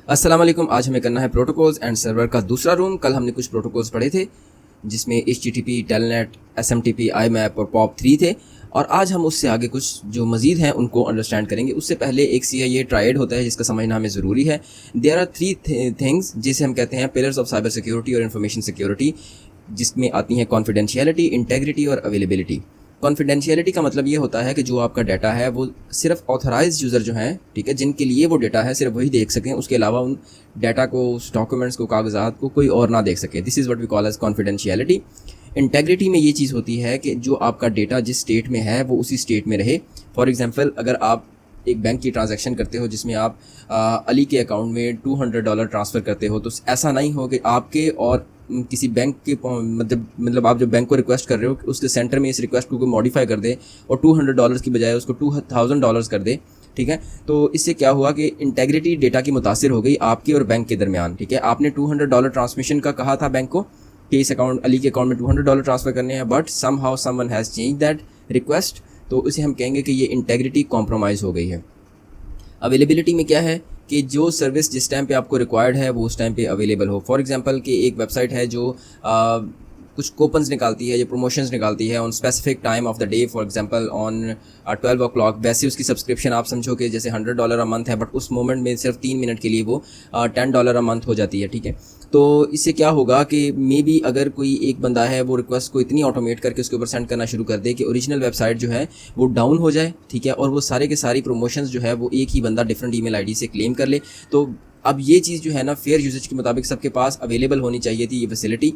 अस्सलाम वालेकुम। आज हमें करना है प्रोटोकॉल्स एंड सर्वर का दूसरा रूम। कल हमने कुछ प्रोटोकॉल्स पढ़े थे जिसमें HTTP, टेलनेट, SMTP, IMAP और POP3 थे, और आज हम उससे आगे कुछ जो मज़ीद हैं उनको अंडरस्टैंड करेंगे। उससे पहले एक CIA ट्रायड होता है जिसका समझना हमें ज़रूरी है। देयर आर थ्री थिंग्स जिसे हम कहते हैं पिलर्स ऑफ साइबर सिक्योरिटी और इन्फॉर्मेशन सिक्योरिटी, जिसमें आती हैं कॉन्फिडेंशियलिटी, इंटेग्रिटी और अवेलेबिलिटी। कॉन्फिडेंशियलिटी का मतलब ये होता है कि जो आपका डाटा है वो सिर्फ ऑथराइज्ड यूज़र जो हैं, ठीक है, जिनके लिए वो डाटा है सिर्फ वही देख सकें, उसके अलावा उन डाटा को, उस डॉक्यूमेंट्स को, कागजात को कोई और ना देख सके। This is what we call as confidentiality. Integrity में ये चीज़ होती है कि जो आपका डेटा जिस स्टेट में है वो उसी स्टेट में रहे। फॉर एग्जांपल, अगर आप एक बैंक की ट्रांजैक्शन करते हो जिसमें आप अली के अकाउंट में $200 ट्रांसफ़र करते हो, तो ऐसा नहीं हो कि आपके और किसी बैंक के मतलब आप जो बैंक को रिक्वेस्ट कर रहे हो उसके सेंटर में इस रिक्वेस्ट को मॉडिफाई कर दे और $200 की बजाय उसको $2000 कर दे, ठीक है। तो इससे क्या हुआ कि इंटेग्रिटी डेटा की मुतासिर हो गई आपके और बैंक के दरमियान, ठीक है। आपने $200 ट्रांसमिशन का कहा था बैंक को कि इस अकाउंट, अली के अकाउंट में $200 ट्रांसफ़र करने हैं, but somehow someone has change that request, तो उसे हम कहेंगे कि ये इंटेग्रिटी कॉम्प्रोमाइज़ हो गई है। अवेलेबिलिटी में क्या है कि जो सर्विस जिस टाइम पे आपको रिक्वायर्ड है वो उस टाइम पे अवेलेबल हो। फॉर एग्जांपल कि एक वेबसाइट है जो कुछ कूपन्स निकालती है या प्रमोशंस निकालती है on specific time of the day, for example on 12 o'clock। वैसे उसकी सब्सक्रिप्शन आप समझो कि जैसे $100 अ मंथ है, बट उस मोमेंट में सिर्फ 3 मिनट के लिए वो $10 अ मंथ हो जाती है, ठीक है। तो इससे क्या होगा कि मे बी अगर कोई एक बंदा है वो रिक्वेस्ट को इतनी ऑटोमेट करके उसके ऊपर सेंड करना शुरू कर दे कि ओरिजिनल वेबसाइट जो है वो डाउन हो जाए, ठीक है, और वो सारे के सारी प्रमोशंस जो है वो एक ही बंदा डिफरेंट ईमेल आईडी से क्लेम कर ले। तो अब ये चीज़ जो है ना, फेयर यूजेज के मुताबिक सबके पास अवेलेबल होनी चाहिए थी ये facility,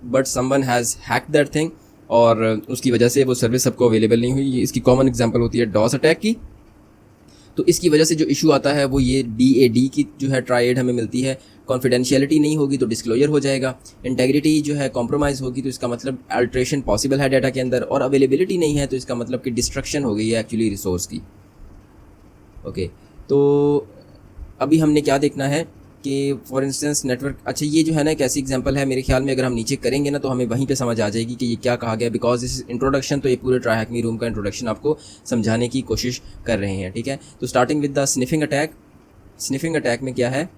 but someone has hacked that thing और उसकी वजह से वो सर्विस सबको अवेलेबल नहीं हुई। इसकी कॉमन एग्जांपल होती है डॉस अटैक की। तो इसकी वजह से जो इशू आता है वो ये DAD की जो है ट्रायड हमें मिलती है। कॉन्फिडेंशियलिटी नहीं होगी तो डिस्क्लोजर हो जाएगा, इंटेग्रिटी जो है कॉम्प्रोमाइज़ होगी तो इसका मतलब अल्ट्रेशन पॉसिबल है डाटा के अंदर, और अवेलेबिलिटी नहीं है तो इसका मतलब कि डिस्ट्रक्शन हो गई है एक्चुअली रिसोर्स की। ओके, तो अभी हमने क्या देखना है कि फॉर इंस्टेंस नेटवर्क, अच्छा ये जो है ना एक ऐसी एग्जांपल है, मेरे ख्याल में अगर हम नीचे करेंगे ना तो हमें वहीं पे समझ आ जाएगी कि ये क्या कहा गया, बिकॉज दिस इज इंट्रोडक्शन। तो ये पूरे ट्राई रूम का इंट्रोडक्शन आपको समझाने की कोशिश कर रहे हैं, ठीक है। तो starting with the sniffing attack. Sniffing attack में क्या है,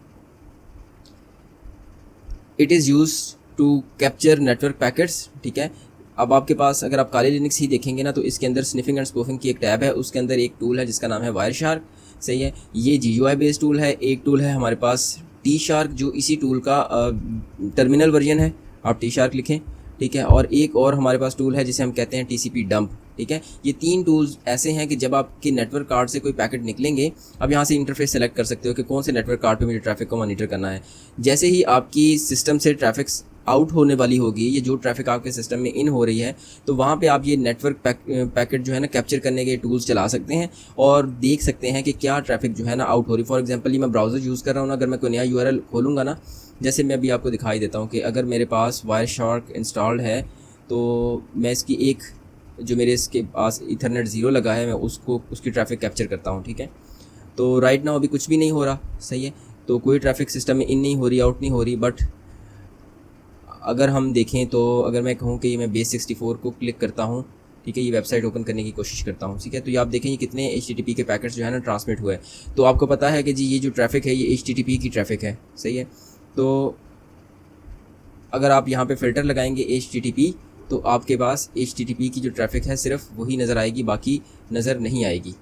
it is use to capture network packets, ठीक है। अब आपके पास अगर आप काली लिनक्स ही देखेंगे ना तो इसके अंदर स्निफिंग एंड स्पूफिंग की एक टैब है, उसके अंदर एक टूल है जिसका नाम है वायरशार्क, सही है। ये GUI बेस्ड टूल है। एक टूल है हमारे पास T-Shark जो इसी टूल का टर्मिनल वर्जन है, आप T-Shark लिखें, ठीक है। और एक और हमारे पास टूल है जिसे हम कहते हैं TCP डंप, ठीक है। ये 3 टूल्स ऐसे हैं कि जब आपके नेटवर्क कार्ड से कोई पैकेट निकलेंगे, अब यहाँ से इंटरफेस सेलेक्ट कर सकते हो कि कौन से नेटवर्क कार्ड पे मुझे ट्रैफिक को मॉनिटर करना है। जैसे ही आपकी सिस्टम से ट्रैफिक आउट होने वाली होगी, ये जो ट्रैफिक आपके सिस्टम में इन हो रही है, तो वहाँ पे आप ये नेटवर्क पैकेट जो है ना कैप्चर करने के टूल्स चला सकते हैं और देख सकते हैं कि क्या ट्रैफिक जो है ना आउट हो रही। फॉर एग्जांपल ये मैं ब्राउज़र यूज़ कर रहा हूँ ना, अगर मैं कोई नया URL खोलूँगा ना, जैसे मैं अभी आपको दिखाई देता हूँ कि अगर मेरे पास वायरशार्क इंस्टॉल्ड है तो मैं इसकी एक जो मेरे इसके पास ईथरनेट 0 लगा है, मैं उसकी ट्रैफिक कैप्चर करता हूँ, ठीक है। तो राइट नाउ अभी कुछ भी नहीं हो रहा, सही है। तो कोई ट्रैफिक सिस्टम में इन नहीं हो रही, आउट नहीं हो रही। बट अगर हम देखें तो अगर मैं कहूँ कि ये मैं बेस 64 को क्लिक करता हूँ, ठीक है, ये वेबसाइट ओपन करने की कोशिश करता हूँ, ठीक है, तो ये आप देखें ये कितने HTTP के पैकेट्स जो है ना ट्रांसमिट हुए। तो आपको पता है कि जी ये जो ट्रैफिक है ये HTTP की ट्रैफिक है, सही है। तो अगर आप यहाँ पे फ़िल्टर लगाएंगे HTTP तो आपके पास HTTP की जो ट्रैफिक है सिर्फ वही नज़र आएगी, बाकी नज़र नहीं आएगी,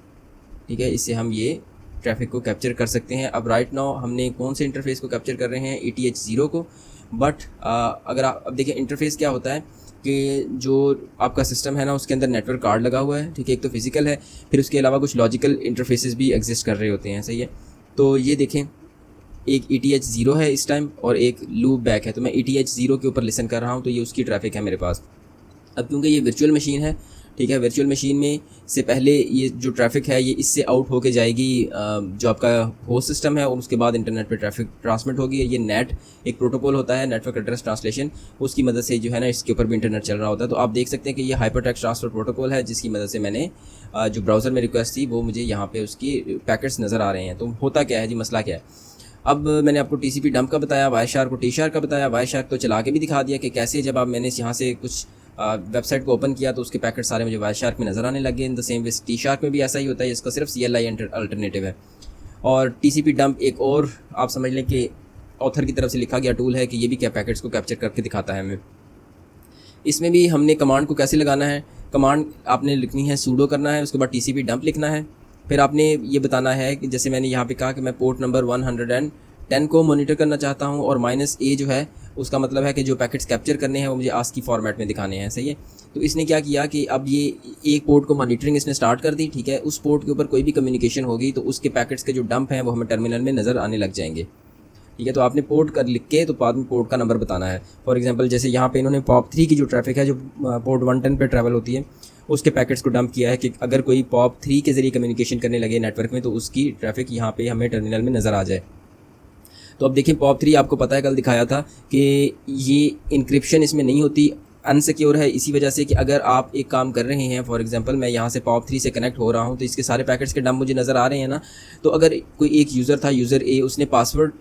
ठीक है। इससे हम ये ट्रैफिक को कैप्चर कर सकते हैं। अब राइट नाउ हमने कौन से इंटरफेस को कैप्चर कर रहे हैं, ETH0 को। बट अगर आप अब देखिए इंटरफेस क्या होता है कि जो आपका सिस्टम है ना उसके अंदर नेटवर्क कार्ड लगा हुआ है, ठीक है, एक तो फिजिकल है, फिर उसके अलावा कुछ लॉजिकल इंटरफेसेस भी एग्जिस्ट कर रहे होते हैं, सही है। तो ये देखें एक ETH0 है इस टाइम और एक लूप बैक है, तो मैं ETH0 के ऊपर लिसन कर रहा हूँ, तो ये उसकी ट्रैफिक है मेरे पास। अब क्योंकि ये वर्चुअल मशीन है, ठीक है, वर्चुअल मशीन में से पहले ये जो ट्रैफिक है ये इससे आउट होके जाएगी जो आपका होस्ट सिस्टम है, और उसके बाद इंटरनेट पे ट्रैफिक ट्रांसमिट होगी। ये नेट एक प्रोटोकॉल होता है, नेटवर्क एड्रेस ट्रांसलेशन, उसकी मदद से जो है ना इसके ऊपर भी इंटरनेट चल रहा होता है। तो आप देख सकते हैं कि ये हाइपरटेक्स्ट ट्रांसफर प्रोटोकॉल है जिसकी मदद से मैंने जो ब्राउज़र में रिक्वेस्ट थी वो मुझे यहाँ पर उसकी पैकेट्स नज़र आ रहे हैं। तो होता क्या है जी, मसला क्या है। अब मैंने आपको TCP डंप का बताया, वायरशार्क को T-Shark का बताया। वायरशार्क तो चला के भी दिखा दिया कि कैसे जब आप मैंने यहाँ से कुछ वेबसाइट को ओपन किया तो उसके पैकेट सारे मुझे वायरशार्क में नज़र आने लगे। In the same way T-Shark में भी ऐसा ही होता है, इसका सिर्फ CLI अल्टरनेटिव है। और टीसीपी डंप एक और आप समझ लें कि ऑथर की तरफ से लिखा गया टूल है कि ये भी क्या पैकेट्स को कैप्चर करके दिखाता है हमें। इसमें भी हमने कमांड को कैसे लगाना है, कमांड आपने लिखनी है, सूडो करना है, उसके बाद टीसीपी डंप लिखना है। फिर आपने ये बताना है कि जैसे मैंने यहाँ पे कहा कि मैं पोर्ट नंबर 110 को मॉनिटर करना चाहता हूँ और -a जो है उसका मतलब है कि जो पैकेट्स कैप्चर करने हैं वो मुझे आस्की फॉर्मेट में दिखाने हैं। सही है। तो इसने क्या किया कि अब ये एक पोर्ट को मॉनिटरिंग इसने स्टार्ट कर दी। ठीक है। उस पोर्ट के ऊपर कोई भी कम्युनिकेशन होगी तो उसके पैकेट्स के जो डंप हैं वो हमें टर्मिनल में नज़र आने लग जाएंगे। ठीक है। तो आपने पोर्ट कर लिख के तो बाद में पोर्ट का नंबर बताना है। फॉर एग्जांपल जैसे यहाँ पे इन्होंने POP3 की जो ट्रैफिक है जो पोर्ट 110 पे ट्रैवल होती है उसके पैकेट्स को डंप किया है कि अगर कोई POP3 के ज़रिए कम्युनिकेशन करने लगे नेटवर्क में तो उसकी ट्रैफिक यहाँ पे हमें टर्मिनल में नज़र आ जाए। तो अब देखिए POP3 आपको पता है कल दिखाया था कि ये इंक्रिप्शन इसमें नहीं होती, अनसिक्योर है, इसी वजह से कि अगर आप एक काम कर रहे हैं, फॉर एग्जांपल मैं यहाँ से POP3 से कनेक्ट हो रहा हूँ तो इसके सारे पैकेट्स के डंप मुझे नज़र आ रहे हैं ना। तो अगर कोई एक यूज़र था, यूज़र ए, उसने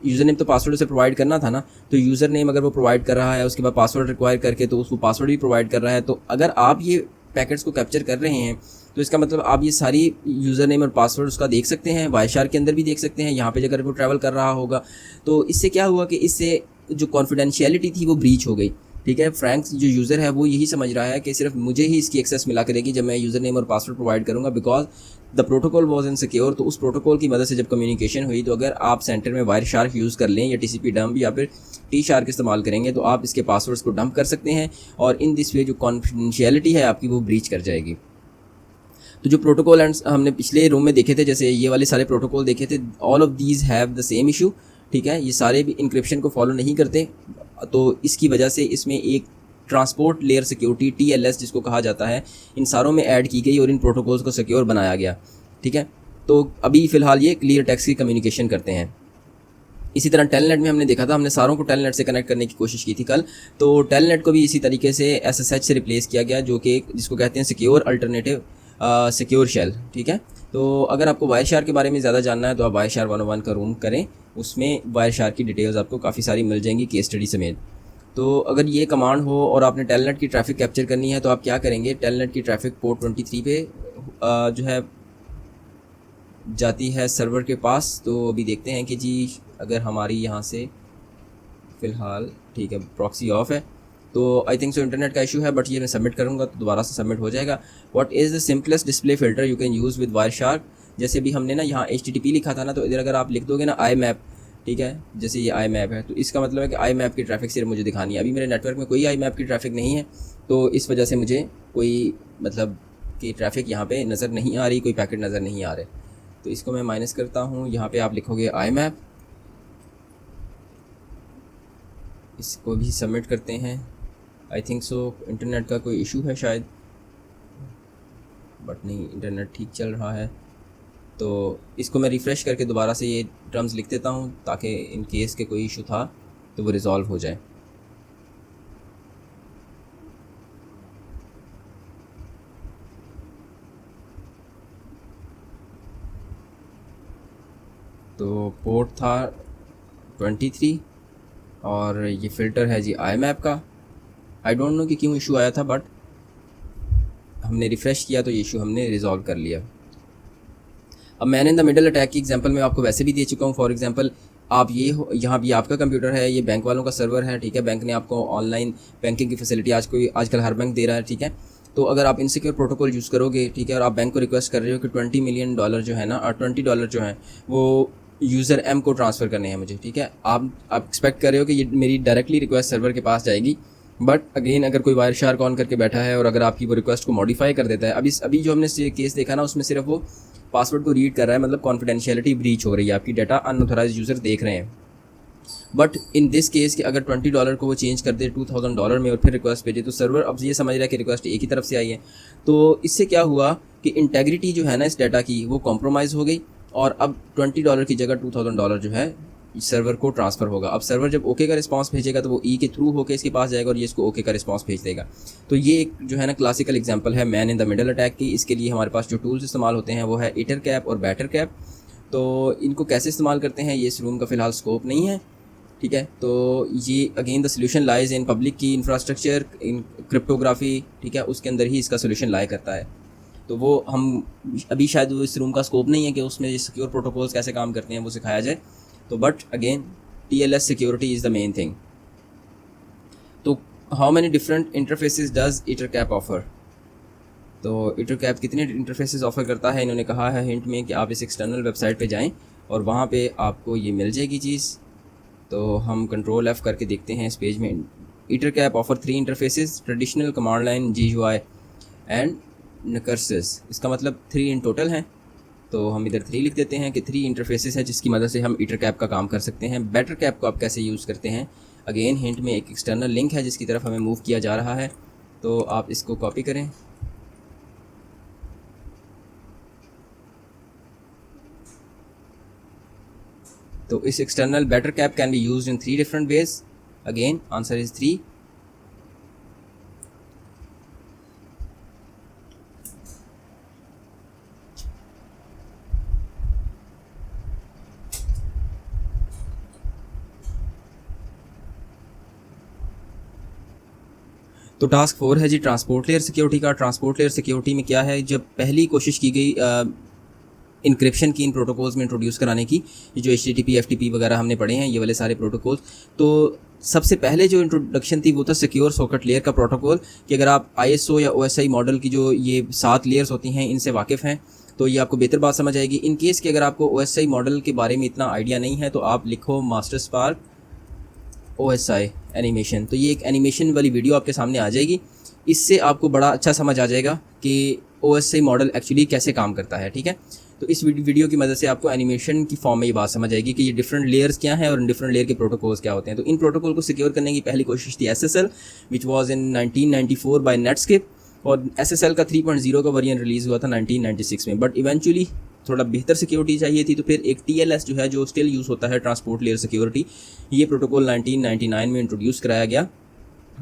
यूज़र नेम तो पासवर्ड उसे प्रोवाइड करना था ना, तो यूज़र नेम अगर वो प्रोवाइड कर रहा है उसके बाद पासवर्ड रिक्वायर करके तो उसको पासवर्ड भी प्रोवाइड कर रहा है। तो अगर आप ये पैकेट्स को कैप्चर कर रहे हैं तो इसका मतलब आप ये सारी यूज़र नेम और पासवर्ड उसका देख सकते हैं, वाईशार के अंदर भी देख सकते हैं, यहाँ पे अगर वो ट्रैवल कर रहा होगा। तो इससे क्या हुआ कि इससे जो कॉन्फिडेंशियलिटी थी वो ब्रीच हो गई। ठीक है। फ्रैंक जो यूज़र है वो यही समझ रहा है कि सिर्फ मुझे ही इसकी एक्सेस मिला करेगी जब मैं यूज़र नेम और पासवर्ड प्रोवाइड करूँगा, because the protocol was insecure. तो उस प्रोटोकॉल की मदद से जब कम्युनिकेशन हुई तो अगर आप सेंटर में वायर शार्क यूज़ कर लें या टीसीपी डंप या फिर टी शार्क इस्तेमाल करेंगे तो आप इसके पासवर्ड्स को डंप कर सकते हैं और इन दिस वे जो कॉन्फिडेंशियलिटी है आपकी वो ब्रीच कर जाएगी। तो जो प्रोटोकॉल हमने पिछले रूम में देखे थे, जैसे ये वाले सारे प्रोटोकॉल देखे थे, all of these have the same issue. ठीक है। ये सारे भी इंक्रिप्शन को फॉलो नहीं करते, तो इसकी वजह से इसमें एक ट्रांसपोर्ट लेयर सिक्योरिटी TLS जिसको कहा जाता है इन सारों में ऐड की गई और इन प्रोटोकॉल्स को सिक्योर बनाया गया। ठीक है। तो अभी फ़िलहाल ये क्लियर टेक्स्ट की कम्युनिकेशन करते हैं। इसी तरह टेलनेट में हमने देखा था, हमने सारों को टेलनेट से कनेक्ट करने की कोशिश की थी कल। तो टेलनेट को भी इसी तरीके से SSH से रिप्लेस किया गया, जो कि जिसको कहते हैं सिक्योर अल्टरनेटिव सिक्योर शेल। ठीक है। तो अगर आपको वायरशार के बारे में ज़्यादा जानना है तो आप वायरशार 101 का रूम करें, उसमें वायरशार की डिटेल्स आपको काफ़ी सारी मिल जाएंगी केस स्टडी समेत। तो अगर ये कमांड हो और आपने टेलनेट की ट्रैफिक कैप्चर करनी है तो आप क्या करेंगे, टेलनेट की ट्रैफिक पोर्ट 23 पे जो है जाती है सर्वर के पास। तो अभी देखते हैं कि जी अगर हमारी यहाँ से फ़िलहाल ठीक है प्रॉक्सी ऑफ है तो आई थिंक सो इंटरनेट का इशू है, बट ये मैं सबमिट करूँगा तो दोबारा से सबमिट हो जाएगा। What is the simplest display filter you can use with Wireshark. जैसे भी हमने ना यहाँ HTTP लिखा था ना, तो इधर अगर आप लिख दोगे ना IMAP, ठीक है, जैसे ये IMAP है तो इसका मतलब है कि IMAP की ट्रैफिक सिर्फ मुझे दिखानी है। अभी मेरे नेटवर्क में कोई IMAP की ट्रैफिक नहीं है, तो इस वजह से मुझे कोई मतलब कि ट्रैफिक यहाँ पे नज़र नहीं आ रही, कोई पैकेट नज़र नहीं आ रहे। तो इसको मैं माइनस करता हूँ, यहाँ पे आप लिखोगे IMAP, इसको भी सबमिट करते हैं। आई थिंक सो इंटरनेट का कोई इशू है शायद, बट नहीं, इंटरनेट ठीक चल रहा है। तो इसको मैं रिफ़्रेश करके दोबारा से ये टर्म्स लिख देता हूँ ताकि इन केस के कोई इशू था तो वो रिज़ॉल्व हो जाए। तो पोर्ट था 23 और ये फ़िल्टर है जी IMAP का। आई डोंट नो कि क्यों इशू आया था, बट हमने रिफ़्रेश किया तो ये इशू हमने रिज़ॉल्व कर लिया। अब man in the middle attack की एग्जांपल मैं आपको वैसे भी दे चुका हूँ। फॉर एग्जांपल आप यहाँ भी आपका कंप्यूटर है, ये बैंक वालों का सर्वर है, ठीक है, बैंक ने आपको ऑनलाइन बैंकिंग की फैसिलिटी आजकल हर बैंक दे रहा है, ठीक है। तो अगर आप इनसिक्योर प्रोटोकॉल यूज़ करोगे, ठीक है, और आप बैंक को रिक्वेस्ट कर रहे हो कि $20 मिलियन जो है ना, और $20 जो है वो यूज़र M को ट्रांसफ़र करने हैं मुझे, ठीक है। आप एक्सपेक्ट कर रहे हो कि ये मेरी डायरेक्टली रिक्वेस्ट सर्वर के पास जाएगी, बट अगेन अगर कोई वायर शार्क ऑन करके बैठा है और अगर आपकी वो रिक्वेस्ट को मॉडिफाई कर देता है, अभी जो हमने केस देखा ना, उसमें सिर्फ वो पासवर्ड को रीड कर रहा है, मतलब कॉन्फिडेंशियलिटी ब्रीच हो रही है, आपकी डाटा अनऑथराइज्ड यूज़र देख रहे हैं। बट इन दिस केस कि अगर $20 को वो चेंज कर दे $2000 में और फिर रिक्वेस्ट भेजे, तो सर्वर अब ये समझ रहा है कि रिक्वेस्ट एक ही तरफ से आई है। तो इससे क्या हुआ कि इंटेग्रिटी जो है ना इस डाटा की वो कॉम्प्रोमाइज़ हो गई और अब $20 की जगह $2000 जो है सर्वर को ट्रांसफ़र होगा। अब सर्वर जब ओके का रिस्पांस भेजेगा तो वो ई के थ्रू होकर इसके पास जाएगा और ये इसको ओके का रिस्पांस भेज देगा। तो ये एक जो है ना क्लासिकल एग्जांपल है man in the middle attack की। इसके लिए हमारे पास जो टूल्स इस्तेमाल होते हैं वो है ईथरकैप और बैटरकैप। तो इनको कैसे इस्तेमाल करते हैं ये इस रूम का फ़िलहाल स्कोप नहीं है, ठीक है। तो ये again the solution lies in public की इंफ्रास्ट्रक्चर, इन क्रिप्टोग्राफी, ठीक है, उसके अंदर ही इसका सोल्यूशन लाया करता है। तो वो हम अभी शायद वो इस रूम का स्कोप नहीं है कि उसमें सिक्योर प्रोटोकॉल्स कैसे काम करते हैं वो सिखाया जाए। तो but again TLS security is the main thing. तो how many different interfaces does Ettercap offer? तो ईथरकैप कितने इंटरफेसेस ऑफर करता है? इन्होंने कहा है हिंट में कि आप इस एक्सटर्नल वेबसाइट पे जाएं और वहाँ पे आपको ये मिल जाएगी चीज़। तो हम कंट्रोल F करके देखते हैं इस पेज में। Ettercap offer 3 interfaces, traditional, command line, GUI and ncurses. इसका मतलब 3 इन टोटल हैं। तो हम इधर 3 लिख देते हैं कि 3 इंटरफेसेस है जिसकी मदद से हम ईथरकैप का काम कर सकते हैं। बेटरकैप को आप कैसे यूज़ करते हैं? अगेन हिंट में एक एक्सटर्नल लिंक है जिसकी तरफ हमें मूव किया जा रहा है, तो आप इसको कॉपी करें। तो इस external Bettercap can be used in 3 different ways. Again answer is 3। तो टास्क 4 है जी ट्रांसपोर्ट लेयर सिक्योरिटी का। ट्रांसपोर्ट लेयर सिक्योरिटी में क्या है, जब पहली कोशिश की गई इंक्रिप्शन की इन प्रोटोकॉल्स में इंट्रोड्यूस कराने की, ये जो HTTP FTP वगैरह हमने पढ़े हैं ये वाले सारे प्रोटोकॉल्स, तो सबसे पहले जो इंट्रोडक्शन थी वो था सिक्योर सॉकेट लेयर का प्रोटोकॉल। कि अगर आप ISO या OSI मॉडल की जो ये 7 लेयर्स होती हैं इनसे वाकिफ़ हैं तो ये आपको बेहतर बात समझ आएगी। इन केस कि अगर आपको OSI मॉडल के बारे में इतना आइडिया नहीं है तो आप लिखो मास्टर स्पार्क OSI एनिमेशन, तो ये एक एनिमेशन वाली वीडियो आपके सामने आ जाएगी। इससे आपको बड़ा अच्छा समझ आ जाएगा कि OSI मॉडल एक्चुअली कैसे काम करता है। ठीक है, तो इस वीडियो की मदद से आपको एनिमेशन की फॉर्म में ये बात समझ आएगी कि ये डिफरेंट लेयर्स क्या हैं और इन डिफरेंट लेयर के प्रोटोकॉल्स क्या होते हैं। तो इन प्रोटोकॉल को सिक्योर करने की पहली कोशिश थी SSL, which was in 1994 by Netscape, और SSL का 3.0 का वर्जन रिलीज़ हुआ था 1996 में। बट इवेंचुअली थोड़ा बेहतर सिक्योरिटी चाहिए थी, तो फिर एक TLS जो है, जो स्टिल यूज़ होता है, ट्रांसपोर्ट लेयर सिक्योरिटी, ये प्रोटोकॉल 1999 में इंट्रोड्यूस कराया गया।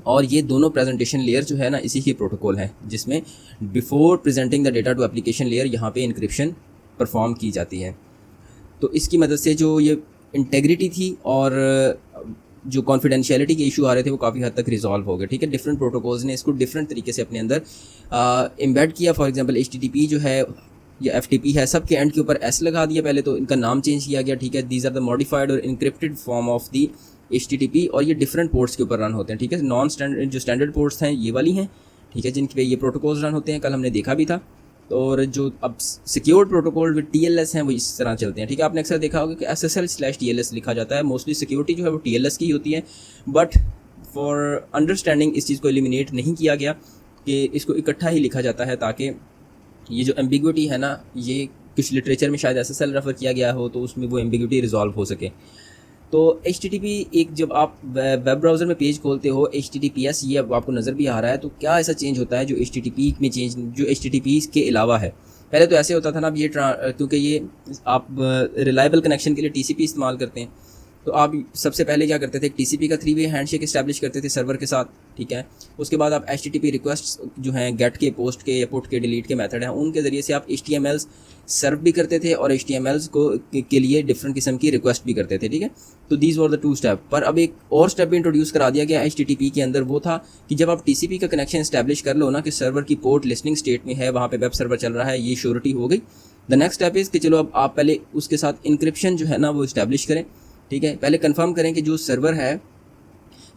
और ये दोनों प्रेजेंटेशन लेयर जो है ना इसी के प्रोटोकॉल है, जिसमें before presenting the data to application layer यहाँ पे इंक्रिप्शन परफॉर्म की जाती है। तो इसकी मदद से जो ये इंटेग्रिटी थी और जो कॉन्फिडेंशियलिटी के इशू आ रहे थे वो काफ़ी हद तक रिजॉल्व हो गए। ठीक है, डिफरेंट प्रोटोकॉल्स ने इसको डिफरेंट तरीके से अपने अंदर एम्बेड किया। फॉर एग्जांपल HTTP जो है या FTP है, सब के एंड के ऊपर S लगा दिया पहले, तो इनका नाम चेंज किया गया। ठीक है, दीज आर द मॉडिफाइड और encrypted form of the HTTP, और ये डिफरेंट पोर्ट्स के ऊपर रन होते हैं। ठीक है, नॉन स्टैंडर्ड जो स्टैंडर्ड पोर्ट्स हैं ये वाली हैं, ठीक है, जिन पे ये प्रोटोकॉल्स रन होते हैं, कल हमने देखा भी था। और जो अब सिक्योर्ड प्रोटोकॉल विद TLS हैं वो इस तरह चलते हैं। ठीक है, आपने अक्सर देखा होगा कि SSL/TLS लिखा जाता है। मोस्टली सिक्योरिटी जो है वो TLS की होती है, बट फॉर अंडरस्टैंडिंग इस चीज़ को एलिमिनेट नहीं किया गया कि इसको इकट्ठा ही लिखा जाता है, ताकि ये जो एम्बिग्विटी है ना, ये कुछ लिटरेचर में शायद SSL रेफर किया गया हो तो उसमें वो एम्बिग्विटी रिजॉल्व हो सके। तो HTTP एक, जब आप वेब ब्राउज़र में पेज खोलते हो HTTPS, ये अब आपको नज़र भी आ रहा है, तो क्या ऐसा चेंज होता है जो HTTP में चेंज, जो HTTP के अलावा है? पहले तो ऐसे होता था ना, अब ये क्योंकि ये आप रिलायबल कनेक्शन के लिए TCP इस्तेमाल करते हैं, तो आप सबसे पहले क्या करते थे, TCP का 3 वे हैंडशेक इस्टेब्लिश करते थे सर्वर के साथ। ठीक है, उसके बाद आप HTTP रिक्वेस्ट जो हैं, गेट के, पोस्ट के या पुट के, डिलीट के मेथड हैं, उनके ज़रिए से आप HTMLs सर्व भी करते थे और HTMLs को के लिए डिफरेंट किस्म की रिक्वेस्ट भी करते थे। ठीक है, तो दीज वर द 2 स्टेप। पर अब एक और स्टेप भी इंट्रोड्यूस करा दिया गया HTTP के अंदर, वो था कि जब आप TCP का कनेक्शन इस्टेब्लिश कर लो ना कि सर्वर की पोर्ट लिसनिंग स्टेट में है, वहाँ पे वेब सर्वर चल रहा है, ये श्योरिटी हो गई। द नेक्स्ट स्टेप इज़ कि चलो अब आप पहले उसके साथ इंक्रिप्शन जो है ना वो इस्टेब्लिश करें। ठीक है, पहले कंफर्म करें कि जो सर्वर है,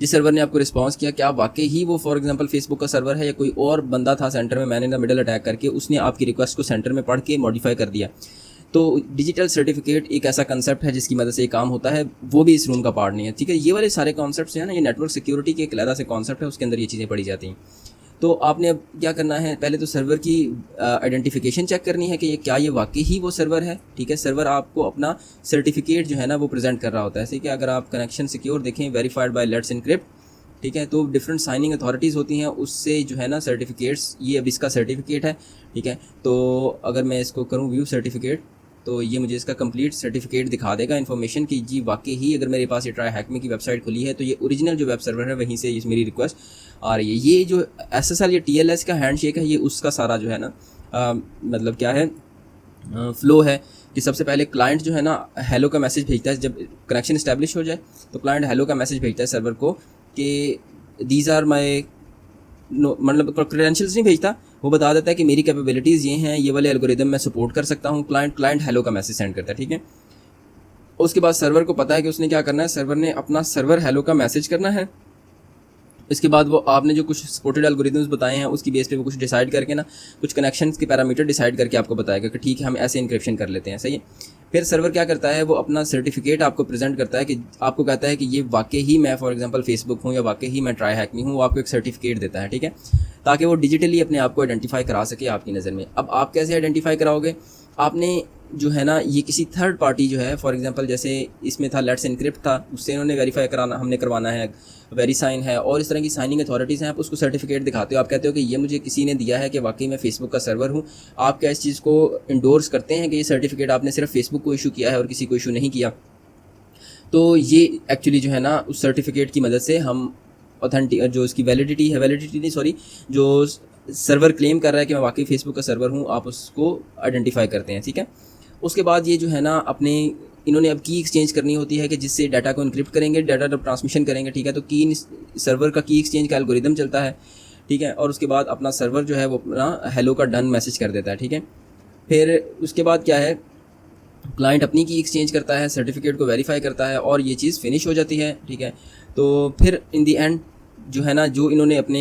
जिस सर्वर ने आपको रिस्पांस किया, क्या वाकई ही वो फॉर एग्जांपल फेसबुक का सर्वर है या कोई और बंदा था सेंटर में, man in the middle attack करके उसने आपकी रिक्वेस्ट को सेंटर में पढ़ के मॉडिफाई कर दिया। तो डिजिटल सर्टिफिकेट एक ऐसा कंसेप्ट है जिसकी मदद से ये काम होता है, वो भी इस रूम का पार्ट नहीं है। ठीक है, ये वाले सारे कॉन्सेप्ट्स हैं ना, ये नेटवर्क सिक्योरिटी के एक अलग से कॉन्सेप्ट है, उसके अंदर ये चीज़ें पढ़ी जाती हैं। तो आपने अब क्या करना है, पहले तो सर्वर की आइडेंटिफिकेशन चेक करनी है कि ये क्या ये वाकई ही वो सर्वर है। ठीक है, सर्वर आपको अपना सर्टिफिकेट जो है ना वो प्रेजेंट कर रहा होता है। ठीक है, अगर आप कनेक्शन सिक्योर देखें, वेरीफाइड बाय लेट्स एनक्रिप्ट, ठीक है, तो डिफरेंट साइनिंग अथॉरिटीज़ होती हैं, उससे जो है ना सर्टिफिकेट्स, ये अब इसका सर्टिफिकेट है। ठीक है, तो अगर मैं इसको करूँ व्यू सर्टिफिकेट, तो ये मुझे इसका कंप्लीट सर्टिफिकेट दिखा देगा इन्फॉर्मेशन की जी वाकई ही अगर मेरे पास ये ट्राई हैकमी की वेबसाइट खुली है तो ये ओरिजिनल जो वेब सर्वर है वहीं से इस मेरी रिक्वेस्ट आ रही है। ये जो SSL या TLS का हैंडशेक है, ये उसका सारा जो है ना मतलब क्या है, फ्लो है कि सबसे पहले क्लाइंट जो है ना हेलो का मैसेज भेजता है। जब कनेक्शन इस्टेब्लिश हो जाए तो क्लाइंट हेलो का मैसेज भेजता है सर्वर को कि दीज आर माई, मतलब क्रेडेंशियल्स नहीं भेजता, वो बता देता है कि मेरी कैपेबिलिटीज़ ये हैं, ये वाले एल्गोरिदम मैं सपोर्ट कर सकता हूँ। क्लाइंट हेलो का मैसेज सेंड करता है, ठीक है। उसके बाद सर्वर को पता है कि उसने क्या करना है, सर्वर ने अपना सर्वर हेलो का मैसेज करना है। इसके बाद वो आपने जो कुछ सपोर्टेड एल्गोरिदम्स बताए हैं उसकी बेस पे वो कुछ डिसाइड करके ना कुछ कनेक्शंस के पैरामीटर डिसाइड करके आपको बताएगा कि ठीक है हम ऐसे इंक्रिप्शन कर लेते हैं, सही है। फिर सर्वर क्या करता है, वो अपना सर्टिफिकेट आपको प्रेजेंट करता है कि आपको कहता है कि ये वाकई ही मैं फॉर एग्जांपल फेसबुक हूँ या वाकई ही मैं ट्राई हैक में हूँ, वो आपको एक सर्टिफिकेट देता है, ठीक है, ताकि वो डिजिटली अपने आप को आइडेंटिफाई करा सके आपकी नज़र में। अब आप कैसे आइडेंटिफाई कराओगे, आपने जो है ना ये किसी थर्ड पार्टी जो है, फॉर एग्जांपल जैसे इसमें था लेट्स एनक्रिप्ट था, उससे इन्होंने वेरीफाई कराना हमने करवाना है, वेरी साइन है और इस तरह की साइनिंग अथॉरिटीज़ हैं। आप उसको सर्टिफिकेट दिखाते हो, आप कहते हो कि ये मुझे किसी ने दिया है कि वाकई मैं फेसबुक का सर्वर हूँ। आप क्या इस चीज़ को इंडोर्स करते हैं कि ये सर्टिफिकेट आपने सिर्फ फेसबुक को इशू किया है और किसी को इशू नहीं किया। तो ये एक्चुअली जो है ना उस सर्टिफिकेट की मदद से हम ऑथेंटिक जो इसकी वैलिडिटी नहीं सॉरी, जो सर्वर क्लेम कर रहा है कि मैं वाकई फेसबुक का सर्वर हूँ, आप उसको आइडेंटिफाई करते हैं, ठीक है। उसके बाद ये जो है ना अपने इन्होंने अब की एक्सचेंज करनी होती है कि जिससे डाटा को इनक्रिप्ट करेंगे, डाटा जब ट्रांसमिशन करेंगे, ठीक है, तो की सर्वर का की एक्सचेंज का एल्गोरिदम चलता है, ठीक है। और उसके बाद अपना सर्वर जो है वो अपना हेलो का डन मैसेज कर देता है, ठीक है। फिर उसके बाद क्या है, क्लाइंट अपनी की एक्सचेंज करता है, सर्टिफिकेट को वेरीफाई करता है और ये चीज़ फिनिश हो जाती है, ठीक है। तो फिर इन दी एंड जो है ना जो इन्होंने अपने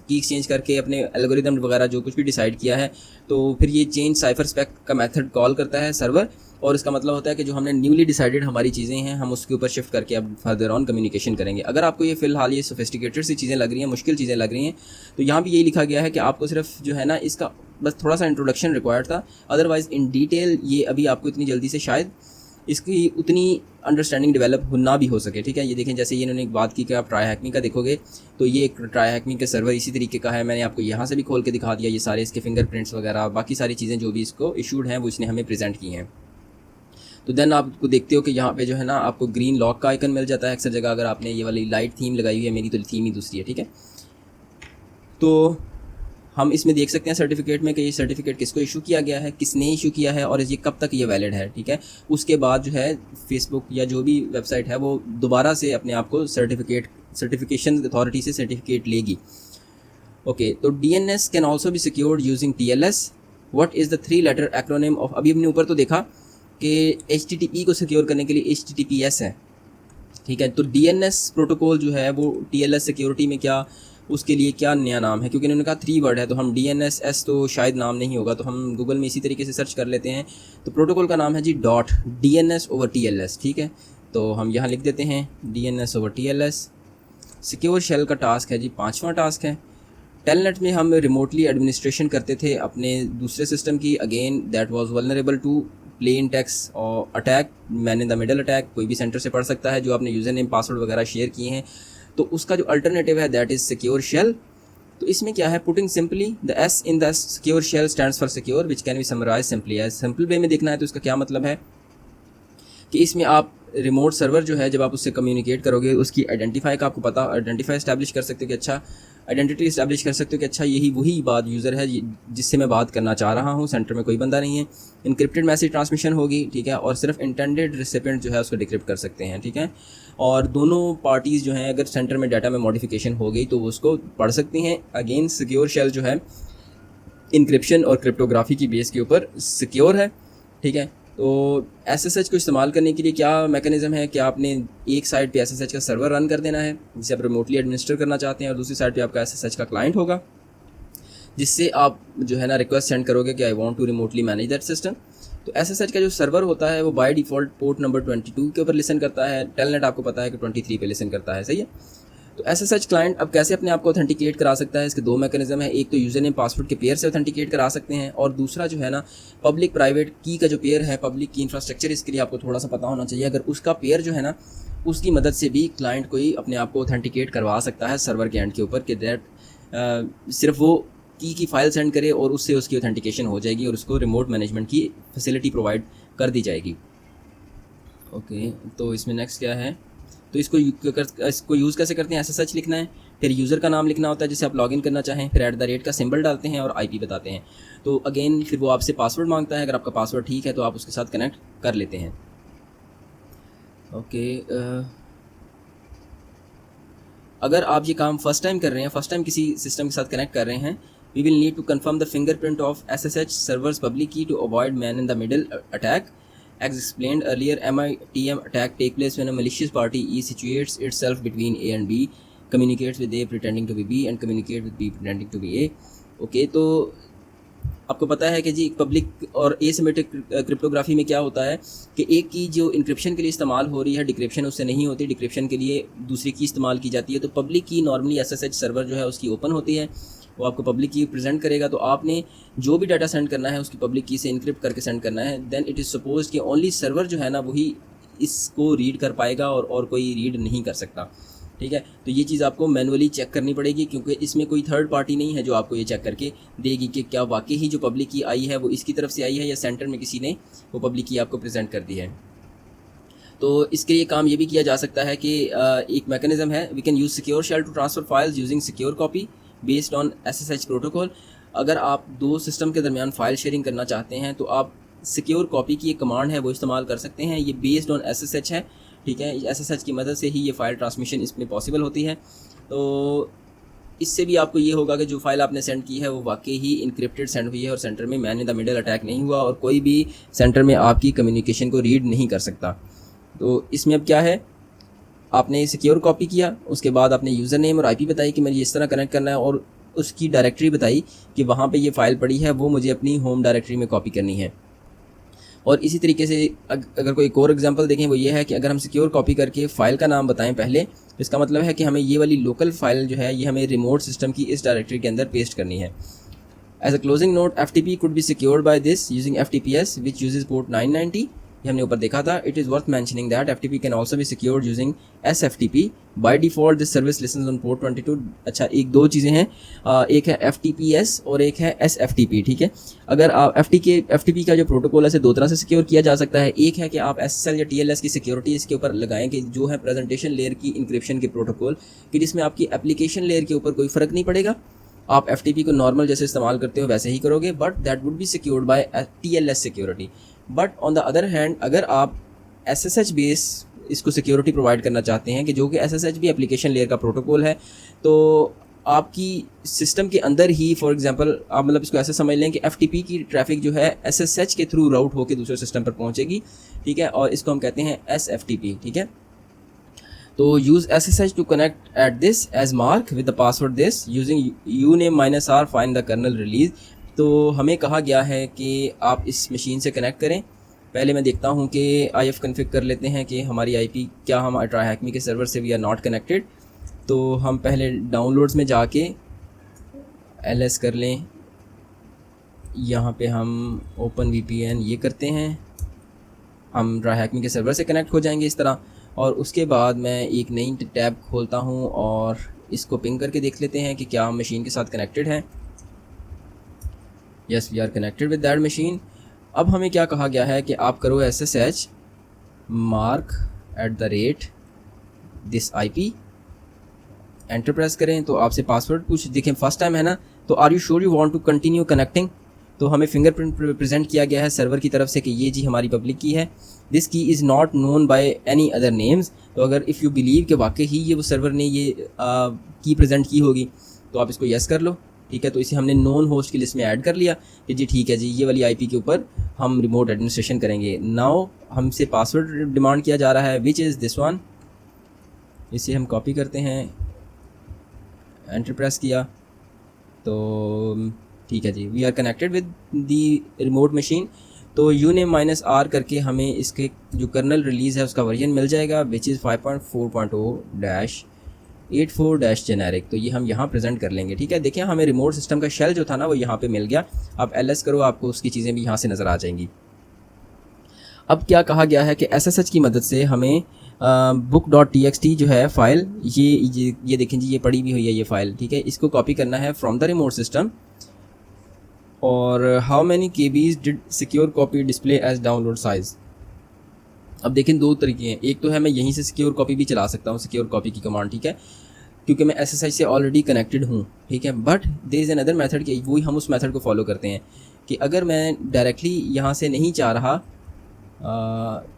की एक्सचेंज करके अपने एल्गोरिदम वगैरह जो कुछ भी डिसाइड किया है, तो फिर ये चेंज साइफर स्पेक का मेथड कॉल करता है सर्वर, और इसका मतलब होता है कि जो हमने न्यूली डिसाइडेड हमारी चीज़ें हैं हम उसके ऊपर शिफ्ट करके अब फर्दर ऑन कम्युनिकेशन करेंगे। अगर आपको ये फ़िलहाल ये सोफिस्टिकेटेड सी चीज़ें लग रही हैं, मुश्किल चीज़ें लग रही हैं, तो यहाँ भी यही लिखा गया है कि आपको सिर्फ जो है ना इसका बस थोड़ा सा इंट्रोडक्शन रिक्वायर्ड था, अदरवाइज़ इन डिटेल ये अभी आपको इतनी जल्दी से शायद इसकी उतनी अंडरस्टैंडिंग डेवलप ना भी हो सके, ठीक है। ये देखें जैसे ये इन्होंने एक बात की कि आप ट्राई हैकमी का देखोगे तो ये एक ट्राई हैकमी का सर्वर इसी तरीके का है, मैंने आपको यहाँ से भी खोल के दिखा दिया, ये सारे इसके फिंगरप्रिंट्स वगैरह बाकी सारी चीज़ें जो भी इसको इशूड हैं वो इसने हमें प्रेजेंट की हैं। तो देन आपको देखते हो कि यहाँ पे जो है ना आपको ग्रीन लॉक का आइकन मिल जाता है अक्सर जगह, अगर आपने ये वाली लाइट थीम लगाई हुई है, मेरी तो थीम ही दूसरी है, ठीक है। तो हम इसमें देख सकते हैं सर्टिफिकेट में कि ये सर्टिफिकेट किसको इशू किया गया है, किसने इशू किया है और ये कब तक ये वैलिड है, ठीक है। उसके बाद जो है फेसबुक या जो भी वेबसाइट है वो दोबारा से अपने आप को सर्टिफिकेशन अथॉरिटी से सर्टिफिकेट लेगी। ओके, तो DNS can also be secured using TLS। What is the 3 letter acronym of, अभी हमने ऊपर तो देखा कि HTTP को सिक्योर करने के लिए HTTPS है, ठीक है। तो DNS प्रोटोकॉल जो है वो TLS सिक्योरिटी में क्या उसके लिए क्या नया नाम है, क्योंकि इन्होंने कहा 3 वर्ड है तो हम DNSS तो शायद नाम नहीं होगा, तो हम गूगल में इसी तरीके से सर्च कर लेते हैं। तो प्रोटोकॉल का नाम है जी .DNS/TLS, ठीक है। तो हम यहाँ लिख देते हैं DNS/TLS। सिक्योर शेल का टास्क है जी 5वां टास्क है। टेलनेट में हम रिमोटली एडमिनिस्ट्रेशन करते थे अपने दूसरे सिस्टम की, again that was vulnerable to plain text और attack, man in the middle attack, कोई भी सेंटर से पढ़ सकता है जो आपने यूज़र नेम पासवर्ड वगैरह शेयर किए हैं। तो उसका जो अल्टरनेटिव है दैट इज़ सिक्योर शेल। तो इसमें क्या है, putting simply the S in the secure shell stands for secure which can be summarize simply as. Simple way में देखना है तो इसका क्या मतलब है कि इसमें आप रिमोट सर्वर जो है जब आप उससे कम्युनिकेट करोगे उसकी आइडेंटिफाई का आपको पता, आइडेंटिफाई इस्टेब्लिश कर सकते हो कि अच्छा, आइडेंटिटी इस्टेब्लिश कर सकते हो कि अच्छा यही वही बात यूज़र है जिससे मैं बात करना चाह रहा हूँ, सेंटर में कोई बंदा नहीं है। इनक्रिप्टेड मैसेज ट्रांसमिशन होगी, ठीक है, और सिर्फ इंटेंडेड रिसिपेंट जो है उसको डिक्रिप्ट कर सकते हैं, ठीक है। और दोनों पार्टीज़ जो हैं अगर सेंटर में डाटा में मॉडिफिकेशन हो गई तो वो उसको पढ़ सकती हैं। अगेन सिक्योर शेल जो है इनक्रिप्शन और क्रिप्टोग्राफी की बेस के ऊपर सिक्योर है, ठीक है। तो SSH को इस्तेमाल करने के लिए क्या मैकेनिज़्म है कि आपने एक साइड पे SSH का सर्वर रन कर देना है जिसे आप रिमोटली एडमिनिस्टर करना चाहते हैं, और दूसरी साइड पे आपका SSH का क्लाइंट होगा जिससे आप जो है ना रिक्वेस्ट सेंड करोगे कि I want to remotely manage that system. तो SSH का जो सर्वर होता है वो बाय डिफ़ॉल्ट पोर्ट नंबर 22 के ऊपर लिसन करता है, टेलनेट आपको पता है कि 23 पे लिसन करता है, सही है। तो SSH क्लाइंट अब कैसे अपने आप को ऑथेंटिकेट करा सकता है, इसके 2 मैकेनिज्म है। एक तो यूज़र नेम पासवर्ड के पेयर से ऑथेंटिकेट करा सकते हैं, और दूसरा जो है ना पब्लिक प्राइवेट की का जो पेयर है, पब्लिक की इंफ्रास्ट्रक्चर, इसके लिए आपको थोड़ा सा पता होना चाहिए। अगर उसका पेयर जो है ना उसकी मदद से भी क्लाइंट कोई अपने आप को ऑथेंटिकेट करवा सकता है सर्वर के एंड के ऊपर कि दैट सिर्फ वो की फ़ाइल सेंड करे और उससे उसकी ऑथेंटिकेशन हो जाएगी और उसको रिमोट मैनेजमेंट की फैसिलिटी प्रोवाइड कर दी जाएगी। ओके, तो इसमें नेक्स्ट क्या है, तो इसको यूज़ कैसे करते हैं, SSH लिखना है, फिर यूज़र का नाम लिखना होता है जिसे आप लॉगिन करना चाहें, फिर @ का सिंबल डालते हैं और IP बताते हैं। तो अगेन फिर वो आपसे पासवर्ड मांगता है, अगर आपका पासवर्ड ठीक है तो आप उसके साथ कनेक्ट कर लेते हैं। ओके, अगर आप ये काम फर्स्ट टाइम कर रहे हैं, फर्स्ट टाइम किसी सिस्टम के साथ कनेक्ट कर रहे हैं, We will need to confirm the fingerprint of SSH server's public key to avoid man-in-the-middle attack. As explained earlier, MITM attack take place when a malicious party E situates itself between A and B, communicates with A pretending to be B and communicates with B pretending to be A. Okay, तो आपको पता है कि जी public और asymmetric cryptography में क्या होता है कि एक की जो इंक्रिप्शन के लिए इस्तेमाल हो रही है, डिक्रिप्शन उससे नहीं होती, डिक्रिप्शन के लिए दूसरी की इस्तेमाल की जाती है। तो पब्लिक की नॉर्मली SSH सर्वर जो है उसकी ओपन होती है, वो आपको पब्लिक की प्रेजेंट करेगा। तो आपने जो भी डाटा सेंड करना है उसकी पब्लिक की से इनक्रिप्ट करके सेंड करना है। देन इट इज़ सपोज कि ओनली सर्वर जो है ना वही इसको रीड कर पाएगा और कोई रीड नहीं कर सकता। ठीक है, तो ये चीज़ आपको मैनुअली चेक करनी पड़ेगी, क्योंकि इसमें कोई थर्ड पार्टी नहीं है जो आपको ये चेक करके देगी कि क्या वाकई ही जो पब्लिक की आई है वो इसकी तरफ से आई है या सेंटर में किसी ने वो पब्लिक की आपको प्रेजेंट कर दी है। तो इसके लिए काम ये भी किया जा सकता है कि एक मैकेनिज्म है, we can use secure shell to transfer files using secure copy based on SSH protocol. अगर आप दो सिस्टम के दरमियान फ़ाइल शेयरिंग करना चाहते हैं तो आप सिक्योर कॉपी की एक कमांड है वो इस्तेमाल कर सकते हैं। ये बेस्ड ऑन SSH है, ठीक है, SSH की मदद से ही ये फ़ाइल ट्रांसमिशन इसमें पॉसिबल होती है। तो इससे भी आपको ये होगा कि जो फाइल आपने सेंड की है वो वाकई ही इनक्रिप्टेड सेंड हुई है और सेंटर में man in the middle attack नहीं हुआ और कोई भी सेंटर में आपकी कम्युनिकेशन को रीड नहीं कर सकता। तो इसमें अब क्या है, आपने सिक्योर कॉपी किया, उसके बाद आपने यूज़र नेम और IP बताई कि मुझे इस तरह कनेक्ट करना है और उसकी डायरेक्टरी बताई कि वहाँ पे ये फ़ाइल पड़ी है, वो मुझे अपनी होम डायरेक्टरी में कॉपी करनी है। और इसी तरीके से अगर कोई एक और एग्जांपल देखें वो ये है कि अगर हम सिक्योर कॉपी करके फ़ाइल का नाम बताएं पहले, तो इसका मतलब है कि हमें ये वाली लोकल फ़ाइल जो है ये हमें रिमोट सिस्टम की इस डायरेक्टरी के अंदर पेस्ट करनी है। As a closing note, FTP could be secured by this using FTPS which uses port 990। ये हमने ऊपर देखा था। It is worth mentioning that FTP can also be secured using SFTP। By default this service listens on port 22। अच्छा, एक दो चीज़ें हैं, एक है FTPS और एक है SFTP। ठीक है, अगर आप FTP का जो प्रोटोकॉल है इसे दो तरह से सिक्योर किया जा सकता है। एक है कि आप SSL या TLS की सिक्योरिटी इसके ऊपर लगाएं कि जो है प्रेजेंटेशन लेयर की इंक्रिप्शन के प्रोटोकॉल कि जिसमें आपकी एप्लीकेशन लेयर के ऊपर कोई फ़र्क नहीं पड़ेगा, आप FTP को नॉर्मल जैसे इस्तेमाल करते हो वैसे ही करोगे, but that would be secured bye TLS security. But on the other hand अगर आप SSH बेस इसको सिक्योरिटी प्रोवाइड करना चाहते हैं कि जो कि SSH भी एप्लीकेशन लेयर का प्रोटोकॉल है, तो आपकी सिस्टम के अंदर ही फॉर एग्जांपल आप मतलब इसको ऐसे समझ लें कि FTP की ट्रैफिक जो है SSH के थ्रू राउट होकर दूसरे सिस्टम पर पहुंचेगी। ठीक है, और इसको हम कहते हैं SFTP। ठीक है, तो use SSH to connect at this as mark with the password this using uname-r find the kernel release. तो हमें कहा गया है कि आप इस मशीन से कनेक्ट करें। पहले मैं देखता हूं कि IF कन्फिग कर लेते हैं कि हमारी IP क्या हम ट्राइहैकमी के सर्वर से वी आर नॉट कनेक्टेड। तो हम पहले डाउनलोड्स में जाके LS कर लें, यहाँ पे हम ओपन VPN ये करते हैं, हम ट्राइहैकमी के सर्वर से कनेक्ट हो जाएंगे इस तरह। और उसके बाद मैं एक नई टैब खोलता हूँ और इसको पिंग करके देख लेते हैं कि क्या हम मशीन के साथ कनेक्टेड हैं। Yes, we are connected with that machine. अब हमें क्या कहा गया है कि आप करो SSH mark @ this IP, enter press करें तो आपसे पासवर्ड पूछ देखें फर्स्ट टाइम है ना, तो are you sure you want to continue connecting. तो हमें फिंगरप्रिंट प्रेजेंट किया गया है सर्वर की तरफ से कि ये जी हमारी पब्लिक की है। दिस की is not known by any other names. तो अगर इफ़ यू बिलीव कि वाकई ही ये वो सर्वर ने ये की प्रेजेंट की होगी तो आप इसको यस कर लो। ठीक है, तो इसे हमने नॉन होस्ट की लिस्ट में ऐड कर लिया कि जी ठीक है जी ये वाली IP के ऊपर हम रिमोट एडमिनिस्ट्रेशन करेंगे। नाउ हमसे पासवर्ड डिमांड किया जा रहा है विच इज़ दिस वन। इसे हम कॉपी करते हैं, एंटर प्रेस किया तो ठीक है जी, we are connected with the remote machine. तो uname-r करके हमें इसके जो कर्नल रिलीज़ है उसका वर्जन मिल जाएगा विच इज़ 5.4.0-84-जेनेरिक। तो ये हम यहाँ प्रेजेंट कर लेंगे। ठीक है, देखिए हमें रिमोट सिस्टम का शेल जो था ना वो यहाँ पे मिल गया। अब LS करो, आपको उसकी चीज़ें भी यहाँ से नज़र आ जाएंगी। अब क्या कहा गया है कि SSH की मदद से हमें book.txt जो है फ़ाइल, ये देखें जी ये पड़ी भी हुई है ये फ़ाइल। ठीक है, इसको कॉपी करना है फ्रॉम द रिमोट सिस्टम। और how many KBs did secure copy display as download size. अब देखें दो तरीके हैं, एक तो है मैं यहीं से सिक्योर कॉपी भी चला सकता हूँ, सिक्योर कॉपी की कमांड। ठीक है, क्योंकि मैं SSH से ऑलरेडी कनेक्टेड हूँ। ठीक है, but there is another method कि वही हम उस मेथड को फॉलो करते हैं कि अगर मैं डायरेक्टली यहाँ से नहीं चाह रहा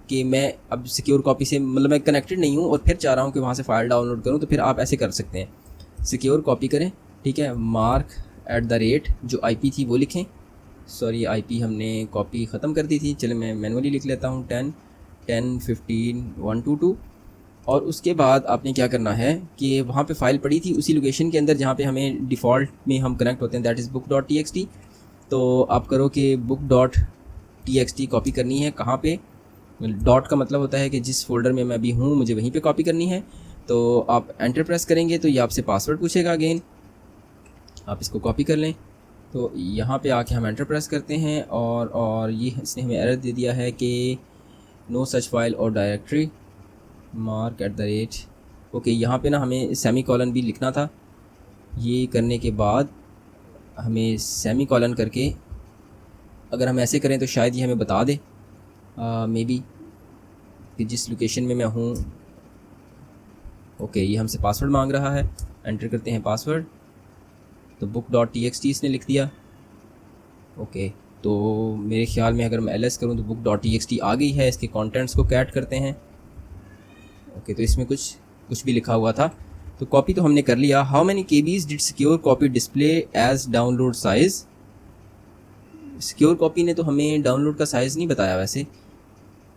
कि मैं अब सिक्योर कॉपी से मतलब मैं कनेक्टेड नहीं हूँ और फिर चाह रहा हूँ कि वहाँ से फ़ाइल डाउनलोड करूँ, तो फिर आप ऐसे कर सकते हैं, सिक्योर कॉपी करें। ठीक है, मार्क @, जो IP थी वो लिखें। सॉरी, IP हमने कॉपी ख़त्म कर दी थी, चलो मैं मैनुअली लिख लेता हूँ 10.10.15.122। और उसके बाद आपने क्या करना है कि वहाँ पे फ़ाइल पड़ी थी उसी लोकेशन के अंदर जहाँ पे हमें डिफ़ॉल्ट में हम कनेक्ट होते हैं, दैट इज़ book.txt। तो आप करो कि book.txt कॉपी करनी है कहाँ पे, डॉट का मतलब होता है कि जिस फोल्डर में मैं अभी हूँ मुझे वहीं पे कॉपी करनी है। तो आप एंटर प्रेस करेंगे तो ये आपसे पासवर्ड पूछेगा अगेन, आप इसको कॉपी कर लें। तो यहाँ पे आके हम एंटर प्रेस करते हैं और ये इसने हमें एरर दे दिया है कि नो सच फाइल और डायरेक्टरी mark@। ओके, यहाँ पे ना हमें सेमी कॉलन भी लिखना था। ये करने के बाद हमें सेमी कॉलन करके अगर हम ऐसे करें तो शायद ये हमें बता दे मे बी कि जिस लोकेशन में मैं हूँ। ओके, ये हमसे पासवर्ड मांग रहा है, एंटर करते हैं पासवर्ड। तो book.txt इसने लिख दिया। ओके, तो मेरे ख्याल में अगर मैं ls करूँ तो book.txt आ गई है। इसके कंटेंट्स को कैट करते हैं। ओके, तो इसमें कुछ भी लिखा हुआ था। तो कॉपी तो हमने कर लिया। How many kbs did secure copy display as download size. Secure copy ने तो हमें डाउनलोड का साइज़ नहीं बताया वैसे,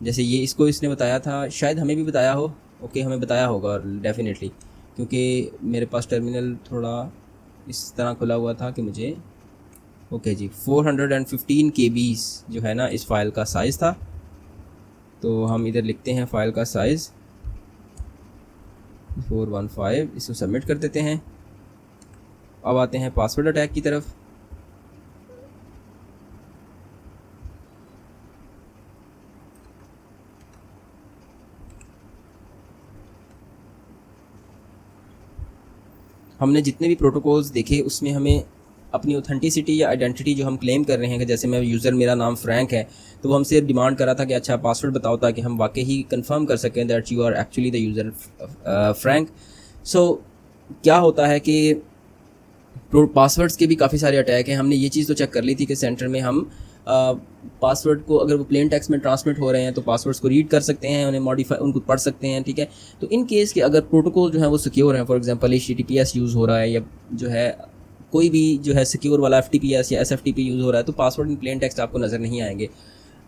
जैसे ये इसको इसने बताया था, शायद हमें भी बताया हो। ओके, हमें बताया होगा डेफिनेटली, क्योंकि मेरे पास टर्मिनल थोड़ा इस तरह खुला हुआ था कि मुझे। ओके जी, 415 kbs जो है ना इस फ़ाइल का साइज़ था। तो हम इधर लिखते हैं फ़ाइल का साइज़ 415, इसको सबमिट कर देते हैं। अब आते हैं पासवर्ड अटैक की तरफ। हमने जितने भी प्रोटोकॉल्स देखे उसमें हमें अपनी ऑथेंटिसिटी या आइडेंटिटी जो हम क्लेम कर रहे हैं कि जैसे मैं यूज़र, मेरा नाम फ्रैंक है, तो वो हमसे डिमांड कर रहा था कि अच्छा पासवर्ड बताओ ताकि हम वाकई ही कंफर्म कर सकें that you are actually the user Frank. So क्या होता है कि पासवर्ड्स के भी काफ़ी सारे अटैक हैं। हमने ये चीज़ तो चेक कर ली थी कि सेंटर में हम पासवर्ड को अगर वो प्लेन टेक्स्ट में ट्रांसमिट हो रहे हैं तो पासवर्ड्स को रीड कर सकते हैं, उन्हें मॉडिफाई, उनको पढ़ सकते हैं, ठीक है। तो इन केस के अगर प्रोटोकॉल जो है वो सिक्योर है, फॉर एग्जांपल HTTPS यूज़ हो रहा है या जो है कोई भी जो है सिक्योर वाला FTPS या SFTP यूज़ हो रहा है, तो पासवर्ड इन प्लेन टेक्स्ट आपको नज़र नहीं आएंगे।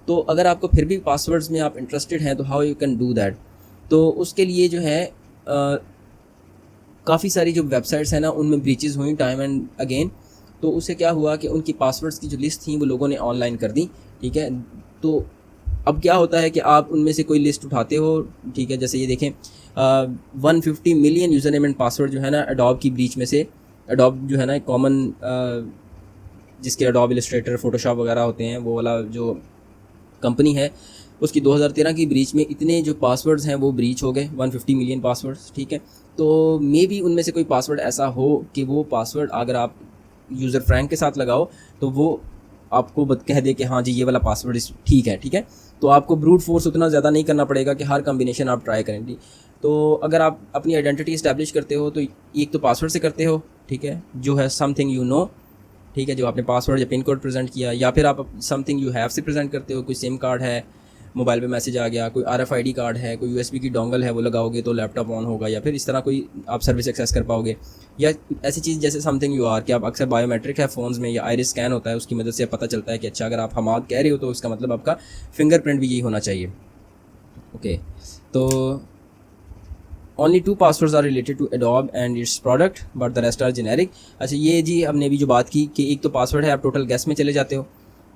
तो अगर आपको फिर भी पासवर्ड्स में आप इंटरेस्टेड हैं तो how you can do that. तो उसके लिए जो है काफ़ी सारी जो वेबसाइट्स हैं ना उनमें ब्रीचेस हुई टाइम एंड अगेन। तो उससे क्या हुआ कि उनकी पासवर्ड्स की जो लिस्ट थी वो लोगों ने ऑनलाइन कर दी, ठीक है। तो अब क्या होता है कि आप उनमें से कोई लिस्ट उठाते हो, ठीक है। जैसे ये देखें 150 million user name and password जो है ना एडोब की ब्रीच में से, एडोब जो है ना एक कॉमन जिसके एडोब इलस्ट्रेटर, फोटोशॉप वगैरह होते हैं, वो वाला जो कंपनी है उसकी 2013 की ब्रीच में इतने जो पासवर्ड्स हैं वो ब्रीच हो गए, 150 मिलियन पासवर्ड्स, ठीक है। तो मे बी उनमें से कोई पासवर्ड ऐसा हो कि वो पासवर्ड अगर आप यूज़र फ्रैंक के साथ लगाओ तो वो आपको कह दे कि हाँ जी ये वाला पासवर्ड ठीक है, ठीक है। तो आपको ब्रूट फोर्स उतना ज़्यादा नहीं करना पड़ेगा कि हर कम्बिनेशन आप ट्राई करें। तो अगर आप अपनी आइडेंटिटी इस्टेब्लिश करते हो तो एक तो पासवर्ड से करते हो, ठीक है, जो है समथिंग यू नो, ठीक है, जो आपने पासवर्ड या पिन कोड प्रेजेंट किया, या फिर आप समथिंग यू हैव से प्रेजेंट करते हो, कोई सिम कार्ड है, मोबाइल पे मैसेज आ गया, कोई RFID कार्ड है, कोई USB की डोंगल है वो लगाओगे तो लैपटॉप ऑन होगा, या फिर इस तरह कोई आप सर्विस एक्सेस कर पाओगे। या ऐसी चीज़ जैसे समथिंग यू आर कि आप अक्सर बायोमेट्रिक है फ़ोन्स में या आइरिस स्कैन होता है, उसकी मदद से पता चलता है कि अच्छा अगर आप हमाद कह रहे हो तो इसका मतलब आपका फिंगरप्रिंट भी यही होना चाहिए। ओके, तो only 2 passwords are related to Adobe and its product but the rest are generic. अच्छा, ये जी हमने भी जो बात की कि एक तो पासवर्ड है, आप टोटल गैस में चले जाते हो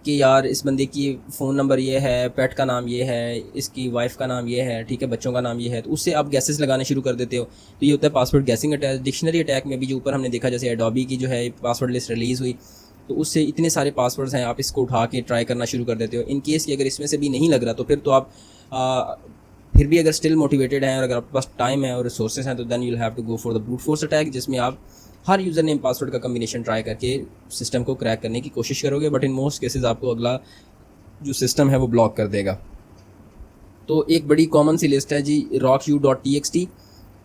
कि यार इस बंदे की फ़ोन नंबर ये है, पेट का नाम ये है, इसकी वाइफ का नाम ये है, ठीक है, बच्चों का नाम ये है, तो उससे आप गैसेस लगाने शुरू कर देते हो। तो ये होता है password guessing attack. Dictionary attack में भी जो ऊपर हमने देखा, जैसे एडोबी की जो है पासवर्ड लिस्ट रिलीज़ हुई, तो उससे इतने सारे पासवर्ड्स हैं, आप इसको उठा के ट्राई करना शुरू कर देते हो। इन केस कि अगर इसमें से भी नहीं लग रहा तो फिर तो आप फिर भी अगर स्टिल मोटिवेटेड हैं और अगर आपके पास टाइम है और रिसोर्सेज हैं तो then you have to go for the brute force attack, जिसमें आप हर यूज़र नेम पासवर्ड का कम्बिनेशन ट्राई करके सिस्टम को क्रैक करने की कोशिश करोगे, बट इन मोस्ट केसेस आपको अगला जो सिस्टम है वो ब्लॉक कर देगा। तो एक बड़ी कॉमन सी लिस्ट है जी rocku.txt।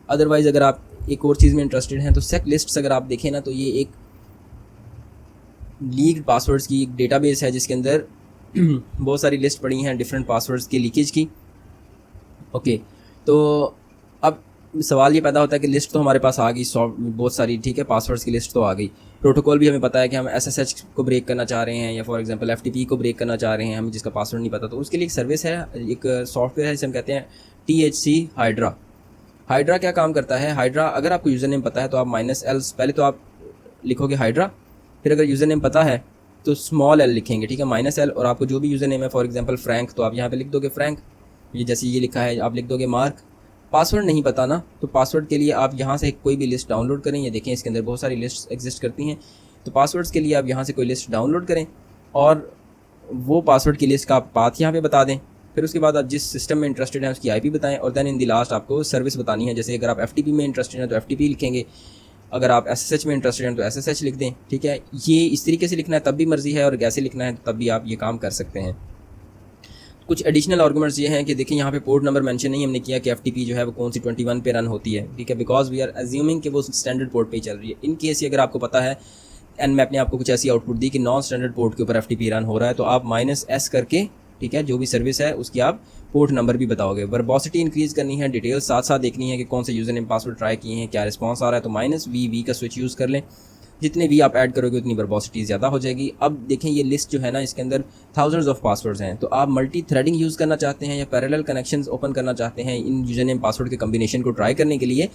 अदरवाइज़ अगर आप एक और चीज़ में इंटरेस्टेड हैं तो सेक लिस्ट्स अगर आप देखें ना तो ये एक लीक्ड पासवर्ड्स की एक डेटाबेस है जिसके अंदर बहुत सारी लिस्ट पड़ी हैं डिफरेंट पासवर्ड्स के लीकेज की। ओके, तो अब सवाल ये पैदा होता है कि लिस्ट तो हमारे पास आ गई बहुत सारी, ठीक है, पासवर्ड्स की लिस्ट तो आ गई। प्रोटोकॉल भी हमें पता है कि हम SSH को ब्रेक करना चाह रहे हैं या फॉर एग्जांपल FTP को ब्रेक करना चाह रहे हैं, हमें जिसका पासवर्ड नहीं पता, तो उसके लिए एक सर्विस है, एक सॉफ्टवेयर है जिसे हम कहते हैं THC हाइड्रा। हाइड्रा क्या काम करता है? हाइड्रा, अगर आपको यूज़र नेम पता है तो आप -L, पहले तो आप लिखोगे हाइड्रा, फिर अगर यूज़र नेम पता है तो स्मॉल l लिखेंगे, ठीक है, -L, और आपको जो भी यूज़र नेम है, फॉर एग्जांपल फ्रैंक, तो आप यहाँ पे लिख दोगे फ्रैंक, ये जैसे ये लिखा है आप लिख दोगे मार्क। पासवर्ड नहीं पता ना, तो पासवर्ड के लिए आप यहाँ से कोई भी लिस्ट डाउनलोड करें, ये देखें इसके अंदर बहुत सारी लिस्ट एग्जिस्ट करती हैं, तो पासवर्ड्स के लिए आप यहाँ से कोई लिस्ट डाउनलोड करें और वो पासवर्ड की लिस्ट का आप पाथ यहाँ पे बता दें, फिर उसके बाद आप जिस सिस्टम में इंटरेस्टेड हैं उसकी IP बताएं, और देन इन दी लास्ट आपको सर्विस बतानी है। जैसे अगर आप FTP में इंटरेस्टेड हैं तो FTP लिखेंगे, अगर आप SSH में इंटरेस्टेड हैं तो SSH लिख दें, ठीक है। ये इस तरीके से लिखना है तब भी मर्ज़ी है, और कैसे लिखना है तब भी आप ये काम कर सकते हैं। कुछ एडिशनल आर्गूमेंट्स ये हैं कि देखिए यहाँ पे पोर्ट नंबर मेंशन नहीं हमने किया कि FTP जो है वो कौन सी 21 पे रन होती है, ठीक है, बिकॉज वी आर अज्यूमिंग कि वो स्टैंडर्ड पोर्ट पे ही चल रही है। इन केस अगर आपको पता है एंड मैप ने आपको कुछ ऐसी आउटपुट दी कि नॉन स्टैंडर्ड पोर्ट के ऊपर FTP रन हो रहा है, तो आप -S करके, ठीक है, जो भी सर्विस है उसकी आप पोर्ट नंबर भी बताओगे। वर्बोसिटी इंक्रीज़ करनी है, डिटेल्स साथ साथ देखनी है कि कौन से यूज़र नेम पासवर्ड ट्राई किए हैं, क्या रिस्पॉन्स आ रहा है, तो -V का स्विच यूज़ कर लें। जितने भी आप ऐड करोगे उतनी वर्बोसिटी ज़्यादा हो जाएगी। अब देखें ये लिस्ट जो है ना, इसके अंदर थाउजेंड्स ऑफ पासवर्ड्स हैं, तो आप मल्टी थ्रेडिंग यूज़ करना चाहते हैं या पैरेलल कनेक्शंस ओपन करना चाहते हैं इन यूज़र नेम पासवर्ड के कम्बिनेशन को ट्राई करने के लिए,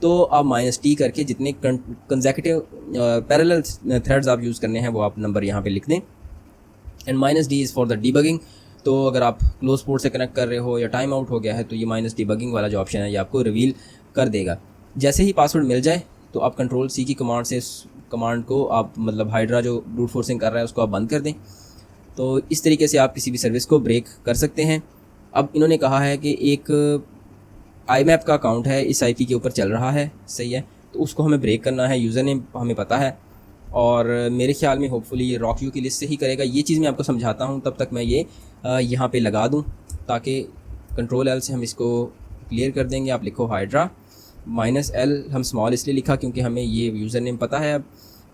तो आप -T करके जितने कंसेक्यूटिव पैरेलल थ्रेड्स आप यूज़ करने हैं वो आप नंबर यहाँ पे लिख दें। And -D is for the debugging, तो अगर आप क्लोज पोर्ट से कनेक्ट कर रहे हो या टाइम आउट हो गया है तो ये -डीबगिंग वाला जो ऑप्शन है ये आपको रिवील कर देगा। जैसे ही पासवर्ड मिल जाए तो आप Ctrl+C की कमांड से कमांड को आप मतलब हाइड्रा जो ब्रूट फोर्सिंग कर रहा है उसको आप बंद कर दें। तो इस तरीके से आप किसी भी सर्विस को ब्रेक कर सकते हैं। अब इन्होंने कहा है कि एक IMAP का अकाउंट है इस IP के ऊपर चल रहा है, सही है, तो उसको हमें ब्रेक करना है। यूज़र नेम हमें पता है और मेरे ख्याल में होपफुली ये RockU की लिस्ट से ही करेगा। ये चीज़ मैं आपको समझाता हूँ, तब तक मैं ये यहाँ पे लगा दूँ ताकि Ctrl+L से हम इसको क्लियर कर देंगे। आप लिखो हाइड्रा, -L हम स्मॉल इसलिए लिखा क्योंकि हमें ये यूज़र नेम पता है। अब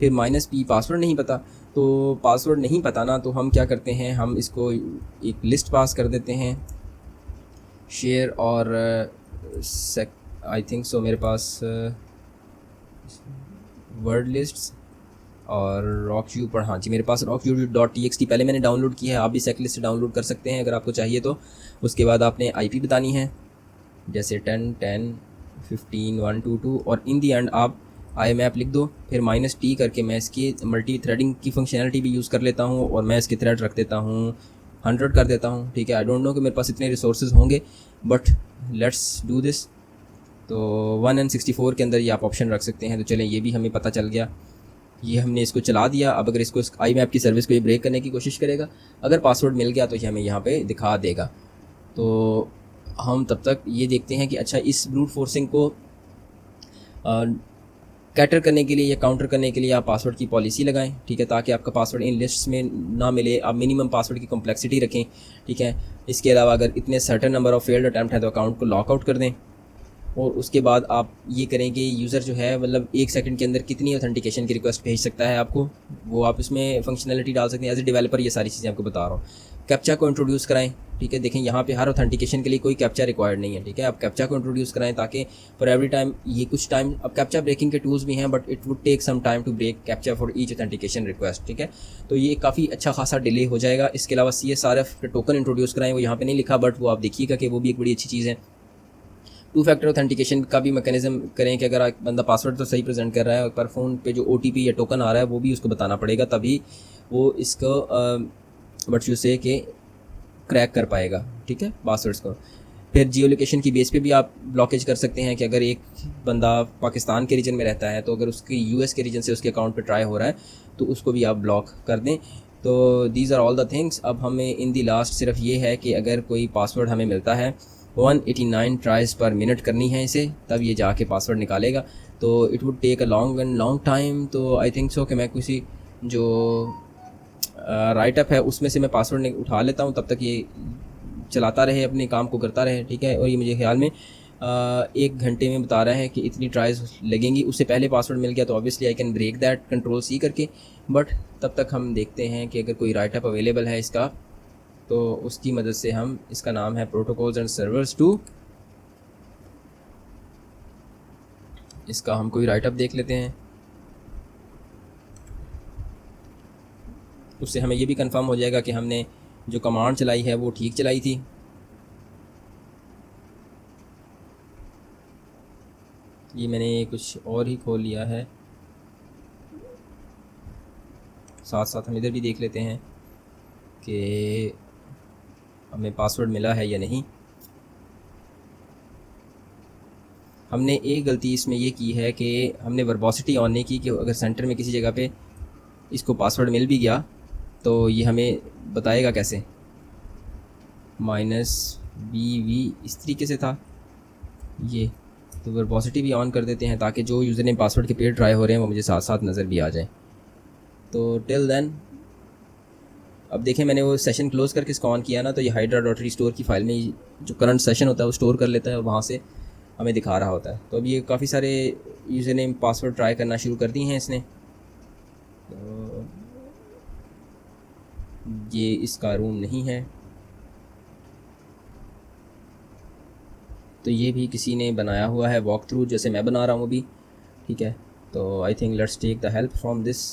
फिर -P पासवर्ड नहीं पता, तो पासवर्ड नहीं पता ना, तो हम क्या करते हैं, हम इसको एक लिस्ट पास कर देते हैं शेयर, और आई थिंक सो मेरे पास वर्ड लिस्ट्स और RockU पर, हाँ जी मेरे पास RockU.txt पहले मैंने डाउनलोड किया है। आप भी सेक लिस्ट डाउनलोड कर सकते हैं अगर आपको चाहिए तो। उसके बाद आपने IP बतानी है, जैसे 10 10 15 1 2 2, और इन दी एंड आप IMAP लिख दो। फिर -T करके मैं इसकी मल्टी थ्रेडिंग की फंक्शनैलिटी भी यूज़ कर लेता हूँ और मैं इसके थ्रेड रख देता हूँ 100 कर देता हूँ, ठीक है। आई डोंट नो कि मेरे पास इतने रिसोर्सेज होंगे, बट लेट्स डू दिस। तो 1N64 के अंदर ये आप ऑप्शन रख सकते हैं। तो चलें, ये भी हमें पता चल गया, ये हमने इसको चला दिया। अब अगर इसको IMAP की सर्विस को ये ब्रेक करने की कोशिश करेगा, अगर पासवर्ड मिल गया तो ये हमें यहाँ पे दिखा देगा। तो हम तब तक ये देखते हैं कि अच्छा इस ब्रूट फोर्सिंग को कैटर करने के लिए या काउंटर करने के लिए आप पासवर्ड की पॉलिसी लगाएं, ठीक है, ताकि आपका पासवर्ड इन लिस्ट्स में ना मिले। आप मिनिमम पासवर्ड की कॉम्प्लेक्सिटी रखें, ठीक है। इसके अलावा अगर इतने certain number of failed attempt है तो अकाउंट को लॉकआउट कर दें, और उसके बाद आप ये करें कि यूज़र जो है मतलब 1 सेकंड के अंदर कितनी ऑथेंटिकेशन की रिक्वेस्ट भेज सकता है आपको, वो आप इसमें फंक्शनैलिटी डाल सकते हैं। एज ए डेवलपर ये सारी चीज़ें आपको बता रहा हूँ। कैप्चा को इंट्रोड्यूस कराएं, ठीक है। देखें यहाँ पे हर ऑथेंटिकेशन के लिए कोई कैप्चा रिक्वायर्ड नहीं है, ठीक है। आप कैप्चा को इंट्रोड्यूस कराएं ताकि फॉर एवरी टाइम, ये कुछ टाइम, अब कैप्चा ब्रेकिंग के टूल्स भी हैं but it would take some time to break captcha for each authentication request, ठीक है। तो ये काफ़ी अच्छा खासा डिले हो जाएगा। इसके अलावा CSRF के टोकन इंट्रोड्यूस कराएं, वो यहाँ पे नहीं लिखा बट वो आप देखिएगा कि वो भी एक बड़ी अच्छी चीज़ है। 2 फैक्टर ऑथेंटिकेशन का भी मैकेनिज्म करें कि अगर बंदा पासवर्ड तो सही प्रेजेंट कर रहा है पर फ़ोन पे जो OTP या टोकन आ रहा है वो भी उसको बताना पड़ेगा, तभी वो इसको बट यू से के क्रैक कर पाएगा, ठीक है, पासवर्ड्स को। फिर जियो लोकेशन की बेस पे भी आप ब्लॉकेज कर सकते हैं कि अगर एक बंदा पाकिस्तान के रीजन में रहता है तो अगर उसकी US के रीजन से उसके अकाउंट पे ट्राई हो रहा है तो उसको भी आप ब्लॉक कर दें। तो these are all the things. अब हमें इन दी लास्ट सिर्फ ये है कि अगर कोई पासवर्ड हमें मिलता है 189 ट्राइज पर मिनट करनी है इसे, तब ये जाके पासवर्ड निकालेगा। तो it would take a long time. तो आई थिंक सो कि मैं किसी जो राइटअप है उसमें से मैं पासवर्ड उठा लेता हूँ, तब तक ये चलाता रहे, अपने काम को करता रहे, ठीक है। और ये मुझे ख्याल में 1 घंटे में बता रहा है कि इतनी ट्राइज लगेंगी। उससे पहले पासवर्ड मिल गया तो obviously I can break that Ctrl+C करके, बट तब तक हम देखते हैं कि अगर कोई राइटअप अवेलेबल है इसका तो उसकी मदद से हम, इसका नाम है प्रोटोकॉल्स एंड सर्वर्स 2, इसका हम कोई राइट अप देख लेते हैं, उससे हमें ये भी कंफर्म हो जाएगा कि हमने जो कमांड चलाई है वो ठीक चलाई थी। ये मैंने कुछ और ही खोल लिया है, साथ साथ हम इधर भी देख लेते हैं कि हमें पासवर्ड मिला है या नहीं। हमने एक गलती इसमें ये की है कि हमने वर्बोसिटी ऑन नहीं की कि अगर सेंटर में किसी जगह पे इसको पासवर्ड मिल भी गया तो ये हमें बताएगा कैसे। -BV इस तरीके से था ये, तो वर्बोसिटी भी ऑन कर देते हैं ताकि जो यूज़र ने पासवर्ड के पेज ट्राई हो रहे हैं वो मुझे साथ साथ नज़र भी आ जाए। तो टिल देन अब देखें, मैंने वो सेशन क्लोज़ करके इसको ऑन किया ना, तो ये hydra.restore की फ़ाइल में जो करंट सेशन होता है वो स्टोर कर लेता है और वहाँ से हमें दिखा रहा होता है। तो अब ये काफ़ी सारे यूज़र नेम पासवर्ड ट्राई करना शुरू कर दी हैं इसने। तो ये इसका रूम नहीं है, तो ये भी किसी ने बनाया हुआ है वॉक थ्रू, जैसे मैं बना रहा हूँ अभी, ठीक है। तो I think let's take the help from this.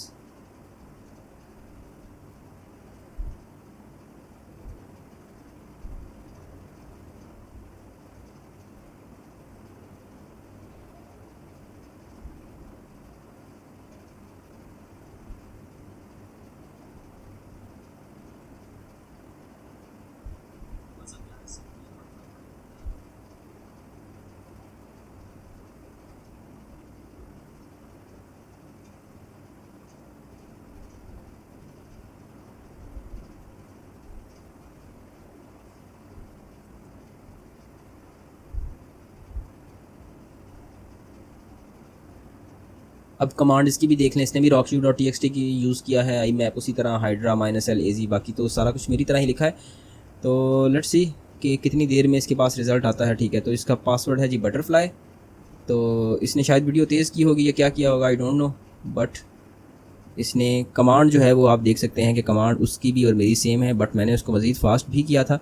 अब कमांड इसकी भी देख लें, इसने भी rockshoe.txt की यूज़ किया है, आई मैप उसी तरह हाइड्रा -LAZ, बाकी तो सारा कुछ मेरी तरह ही लिखा है। तो लेट्स सी कि कितनी देर में इसके पास रिज़ल्ट आता है, ठीक है। तो इसका पासवर्ड है जी बटरफ्लाई। तो इसने शायद वीडियो तेज़ की होगी या क्या किया होगा, आई डोंट नो, बट इसने कमांड जो है वो आप देख सकते हैं कि कमांड उसकी भी और मेरी सेम है, बट मैंने उसको मज़ीद फ़ास्ट भी किया था।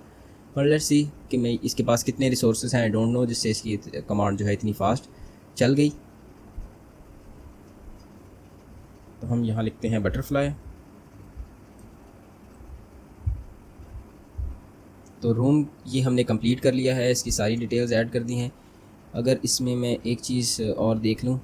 और लेट्स सी कि मैं इसके पास कितने रिसोर्सेज हैं, आई डोंट नो, जिससे इसकी कमांड जो है इतनी फ़ास्ट चल गई। तो हम यहाँ लिखते हैं बटरफ्लाई। तो रूम ये हमने कंप्लीट कर लिया है, इसकी सारी डिटेल्स ऐड कर दी हैं। अगर इसमें मैं एक चीज़ और देख लूँ,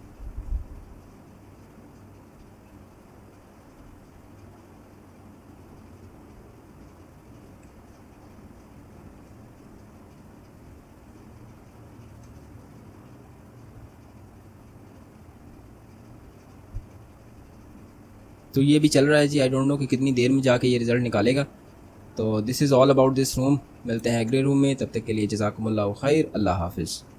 तो ये भी चल रहा है जी, आई डोंट नो कि कितनी देर में जाके ये रिज़ल्ट निकालेगा। तो this is all about this room. मिलते हैं अगले रूम में, तब तक के लिए जज़ाकुमुल्लाहु खैर, अल्लाह हाफ़िज़।